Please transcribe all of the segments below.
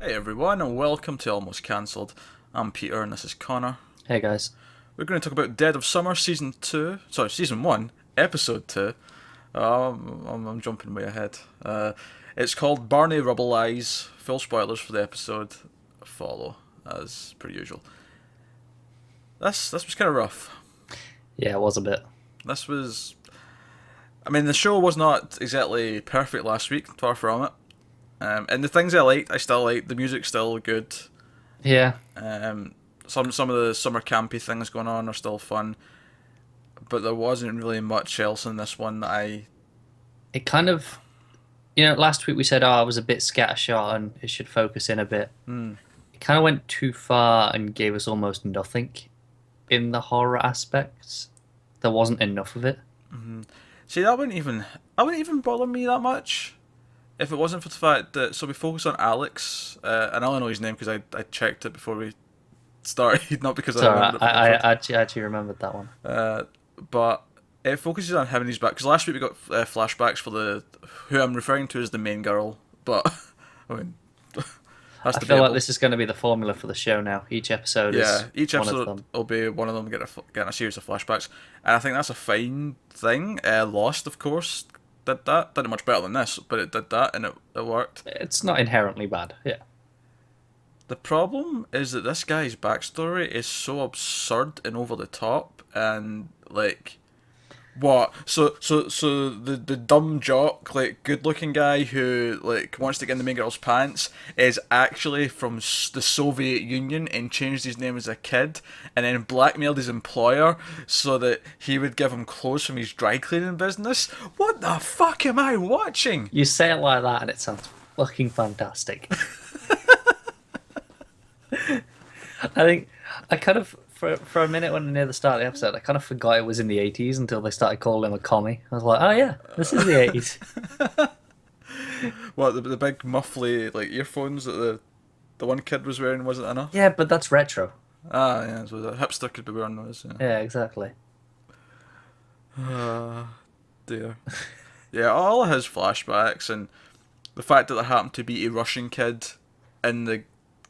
Hey everyone, and welcome to Almost Cancelled. I'm Peter, and this is Connor. Hey guys. We're going to talk about Dead of Summer Season 1, Episode 2. I'm jumping way ahead. It's called Barney, Rubble Eyes. Full spoilers for the episode follow, as per usual. This was kind of rough. Yeah, it was a bit. This was. I mean, the show was not exactly perfect last week, far from it. And the things I liked, I still like. The music's still good. Yeah, Um, some of the summer campy things going on are still fun, but there wasn't really much else in this one that I. it kind of, last week we said, oh, it was a bit scattershot and it should focus in a bit. Hmm. It kind of went too far and gave us almost nothing in the horror aspects. There wasn't enough of it. See, that wouldn't even bother me that much if it wasn't for the fact that we focus on Alex, and I only know his name because I checked it before we started, not because I So remembered it from the I first. actually remembered that one. But it focuses on him and his back because last week we got flashbacks for the who I'm referring to as the main girl, but I mean that's I feel like debatable. this is going to be the formula for the show now. Each episode Yeah, is each one of episode them. will be one of them getting a series of flashbacks, and I think that's a fine thing. Lost, of course, did it much better than this, but it did that and it worked. It's not inherently bad. Yeah. The problem is that this guy's backstory is so absurd and over the top, and like what? So the dumb jock, like good looking guy who like wants to get in the main girl's pants is actually from the Soviet Union and changed his name as a kid, and then blackmailed his employer so that he would give him clothes from his dry cleaning business. What the fuck am I watching? You say it like that and it sounds fucking fantastic. I think I kind of for a minute when near the start of the episode, I kind of forgot it was in the 80s until they started calling him a commie. I was like, oh yeah, this is the 80s. What the big muffly like earphones that the one kid was wearing wasn't enough? Yeah, but that's retro. Ah, yeah, so a hipster could be wearing those. Yeah. Yeah, exactly. Dear. Yeah, all of his flashbacks and the fact that there happened to be a Russian kid in the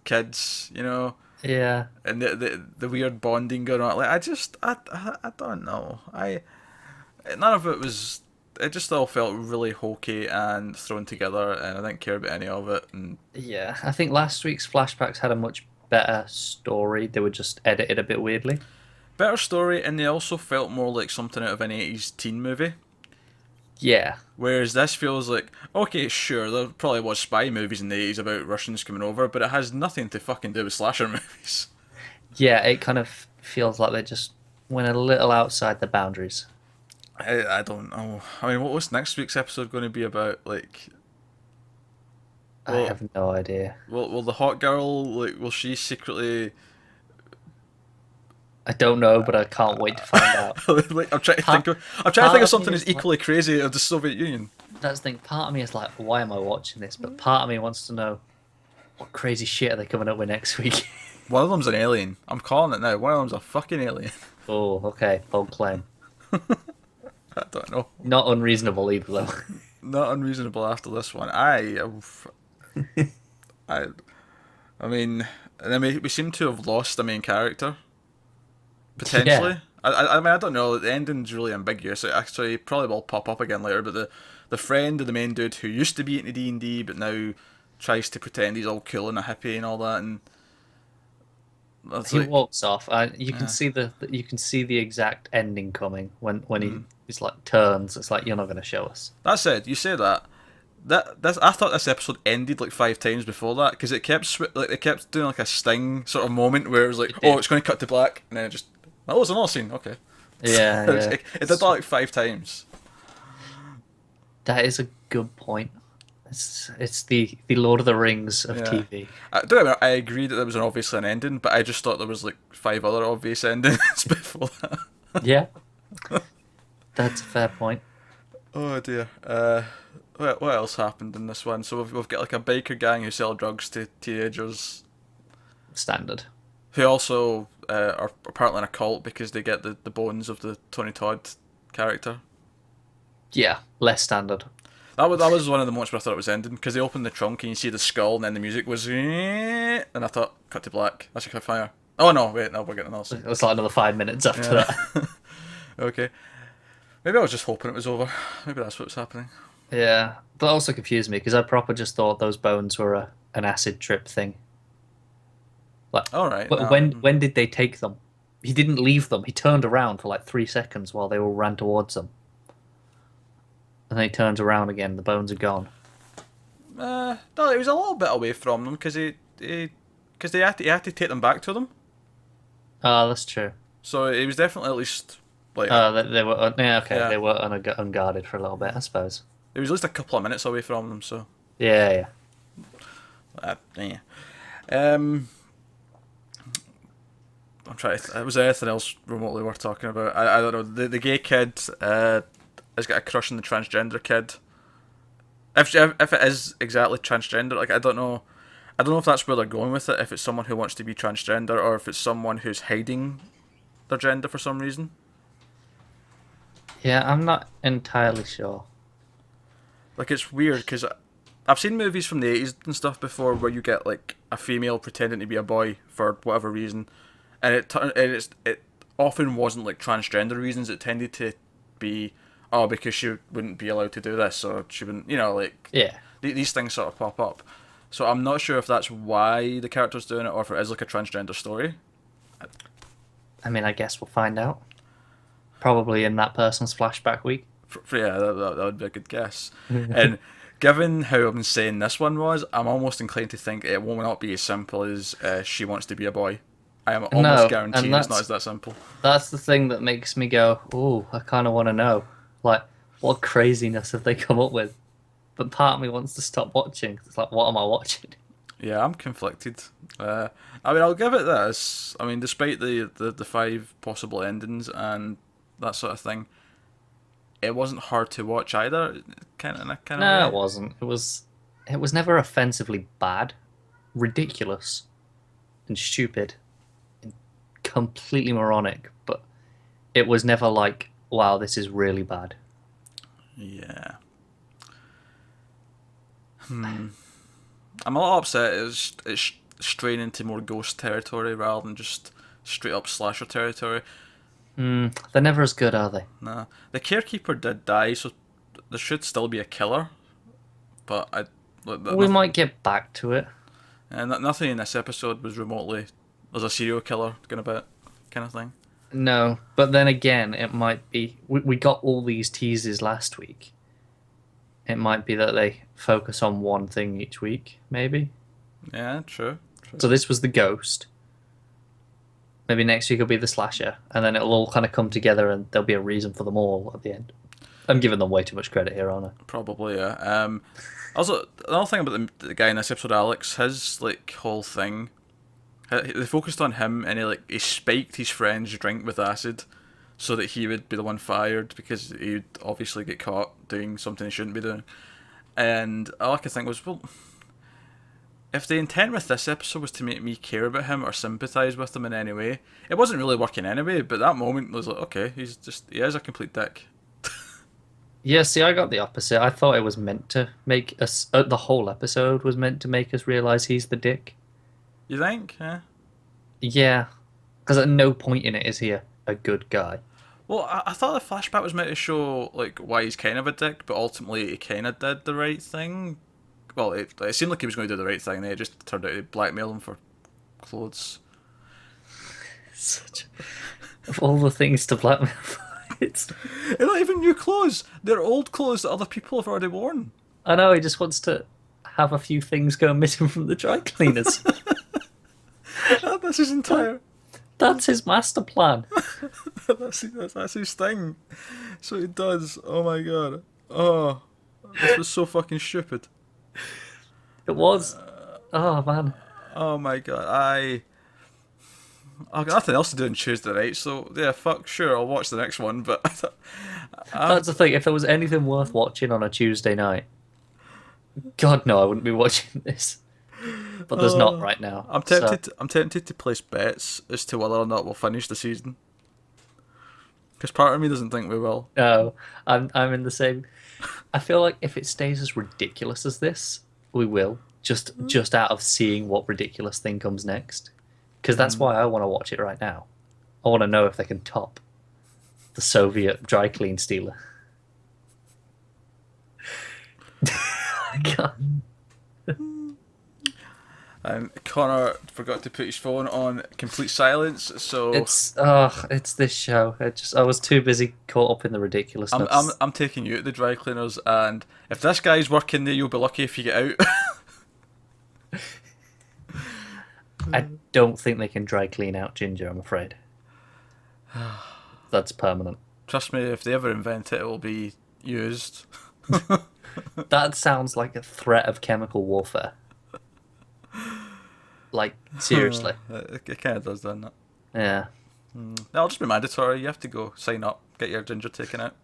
kids, Yeah, and the weird bonding going on. Like I don't know. None of it was. It just all felt really hokey and thrown together, and I didn't care about any of it. And yeah. I think last week's flashbacks had a much better story. They were just edited a bit weirdly. better story, and they also felt more like something out of an 80s teen movie. Yeah, Whereas this feels like, okay, sure, there probably was spy movies in the 80s about Russians coming over, but it has nothing to fucking do with slasher movies. yeah. It kind of feels like they just went a little outside the boundaries. I don't know. I mean, what was next week's episode going to be about? Like, I well, have no idea. will the hot girl, like, will she secretly. I don't know, but I can't wait to find out. Like, Part, I'm trying to think part of of me something as is like, equally crazy as the Soviet Union. that's the thing. Part of me is like, why am I watching this? But part of me wants to know what crazy shit are they coming up with next week. One of them's an alien. I'm calling it now. One of them's a fucking alien. Oh, okay, bold claim. I don't know. Not unreasonable either, though. Not unreasonable after this one. I, I mean, and then we seem to have lost the main character Yeah, potentially. I mean, I don't know. The ending's really ambiguous. It actually probably will pop up again later. But the friend of the main dude who used to be into D&D but now tries to pretend he's all cool and a hippie and all that, and that's he like, walks off. You can yeah. see you can see the exact ending coming when Mm. he's like turns. It's like you're not going to show us. That said, you say that. I thought this episode ended like 5 times before that because it kept doing like a sting sort of moment where it was like, It oh, did. it's going to cut to black, and then it just, oh, there's another scene. Okay. Yeah, yeah. It did that like 5 times. That is a good point. It's the Lord of the Rings of Yeah. TV. Don't get me wrong, I agree that there was obviously an ending, but I just thought there was like 5 other obvious endings before that. Yeah, that's a fair point. Oh dear. What else happened in this one? So we've got like a biker gang who sell drugs to teenagers Standard. who also are apparently in a cult because they get the bones of the Tony Todd character. Yeah, less standard. That was one of the moments where I thought it was ending, because they opened the trunk and you see the skull and then the music was, and I thought, cut to black. That's a cliffhanger. Oh no, wait, no, we're getting else. It was like another 5 minutes after Yeah. that. Okay. Maybe I was just hoping it was over. Maybe that's what's happening. Yeah, but also confused me because I proper just thought those bones were an acid trip thing. Like, All right. when did they take them? He didn't leave them. He turned around for like 3 seconds while they all ran towards him, and then he turns around again. The bones are gone. No, it was a little bit away from them because he had to take them back to them. Oh, that's true. So it was definitely at least like They were yeah, okay. Yeah. They were unguarded for a little bit, I suppose. it was at least a couple of minutes away from them. So Yeah, yeah. Um, I'm trying. Was there anything else remotely worth talking about? I don't know. The gay kid has got a crush on the transgender kid. If it is exactly transgender, like I don't know. I don't know if that's where they're going with it. If it's someone who wants to be transgender, or if it's someone who's hiding their gender for some reason. yeah. I'm not entirely sure. Like it's weird because I've seen movies from the 80s and stuff before where you get like a female pretending to be a boy for whatever reason, and it often wasn't like transgender reasons. It tended to be because she wouldn't be allowed to do this, or she wouldn't, like Yeah. these things sort of pop up. So I'm not sure if that's why the character's doing it, or if it is like a transgender story. I mean, I guess we'll find out. Probably in that person's flashback week. Yeah, that would be a good guess. And given how insane this one was, I'm almost inclined to think it will not be as simple as she wants to be a boy. I am almost guaranteed it's not as that simple. That's the thing that makes me go, "Ooh, I kind of want to know. Like, what craziness have they come up with?" But part of me wants to stop watching. It's like, what am I watching? Yeah, I'm conflicted. I mean, I'll give it this. I mean, despite the 5 possible endings and that sort of thing, it wasn't hard to watch either. Kind of No, way. it wasn't. It was never offensively bad, ridiculous, and stupid, and completely moronic. But it was never like, wow, this is really bad. Yeah. I'm a little upset. It's straying into more ghost territory rather than just straight up slasher territory. They're never as good, are they? Nah, the caretaker did die, so there should still be a killer. But We might get back to it. and nothing in this episode was remotely there's a serial killer going about kind of thing. No, but then again, it might be. We got all these teases last week. It might be that they focus on one thing each week, maybe. Yeah, true. So this was the ghost. Maybe next week will be the slasher, and then it'll all kind of come together, and there'll be a reason for them all at the end. I'm giving them way too much credit here, aren't I? Probably, yeah. Also, another thing about the guy in this episode, Alex, his like whole thing, they focused on him, and he spiked his friend's drink with acid, so that he would be the one fired because he'd obviously get caught doing something he shouldn't be doing. And all I could think was, well, if the intent with this episode was to make me care about him or sympathise with him in any way, it wasn't really working anyway. But that moment was like, okay, he is a complete dick. Yeah, see, I got the opposite. I thought it was meant to make us. The whole episode was meant to make us realise he's the dick. You think? Yeah. Yeah, because at no point in it is he a good guy. Well, I thought the flashback was meant to show like why he's kind of a dick, but ultimately he kind of did the right thing. Well, it seemed like he was going to do the right thing, and it just turned out to blackmail him for clothes. Of all the things to blackmail, it's. They're not even new clothes. They're old clothes that other people have already worn. I know he just wants to have a few things go missing from the dry cleaners. That's his entire. That's his master plan. that's his thing. So he does. Oh my god. Oh, this was so fucking stupid. It was. Oh man. Oh my god. I've got nothing else to do on Tuesday night, so yeah, fuck, sure, I'll watch the next one, but That's the thing. If there was anything worth watching on a Tuesday night, God no, I wouldn't be watching this. But there's not right now. I'm tempted. I'm tempted to place bets as to whether or not we'll finish the season. Because part of me doesn't think we will. No, I'm in the same. I feel like if it stays as ridiculous as this, we will. Just out of seeing what ridiculous thing comes next. Because that's why I want to watch it right now. I want to know if they can top the Soviet dry clean stealer. I can't. Connor forgot to put his phone on complete silence, so It's this show. I was too busy caught up in the ridiculousness. I'm taking you to the dry cleaners, and if this guy's working there, you'll be lucky if you get out. I don't think they can dry clean out Ginger, I'm afraid. That's permanent. Trust me, if they ever invent it, it will be used. That sounds like a threat of chemical warfare. Like, seriously. It kind of does, doesn't it? Yeah. That'll just be mandatory. You have to go sign up, get your ginger taken out.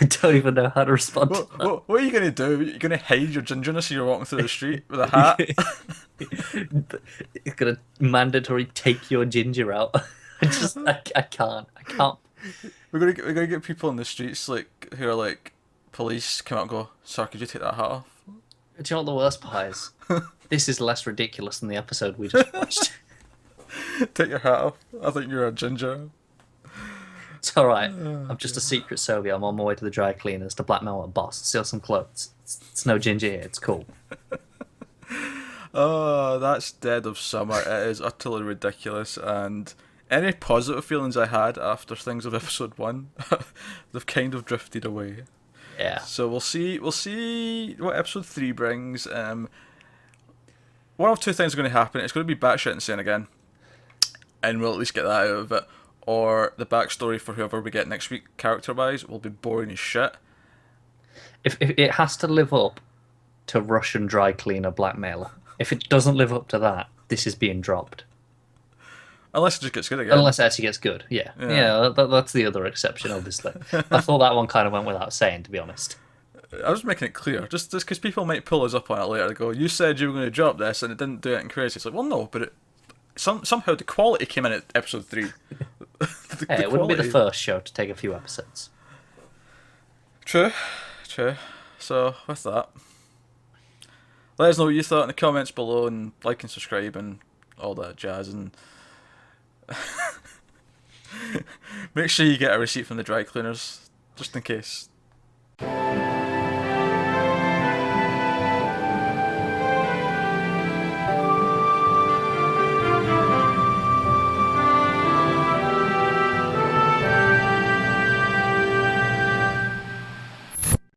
I don't even know how to respond to that. What are you going to do? You're going to hide your gingerness as you're walking through the street with a hat? It's gonna mandatory take your ginger out. I can't. We're gonna get people in the streets like who are like police come out and go, "Sir, could you take that hat off?" Do you know what the worst part is? This is less ridiculous than the episode we just watched. Take your hat off. I think you're a ginger. It's alright. I'm just a secret Soviet. I'm on my way to the dry cleaners to blackmail a boss, steal some clothes. It's no ginger here. It's cool. Oh, that's dead of summer. It is utterly ridiculous, and any positive feelings I had after things of episode 1, they've kind of drifted away. Yeah. So we'll see what episode 3 brings. One of two things are going to happen. It's going to be batshit insane again, and we'll at least get that out of it. Or the backstory for whoever we get next week, character-wise, will be boring as shit. If it has to live up to Russian dry cleaner blackmailer, if it doesn't live up to that, this is being dropped. Unless it just gets good again. Unless it actually gets good, yeah. That's the other exception, obviously. I thought that one kind of went without saying, to be honest. I was making it clear, just because people might pull us up on it later. They go, "You said you were going to drop this, and it didn't do anything crazy." It's like, well, no, but somehow the quality came in at episode 3. Hey, it wouldn't be the first show to take a few episodes. True. So, with that, let us know what you thought in the comments below, and like and subscribe and all that jazz, and make sure you get a receipt from the dry cleaners, just in case.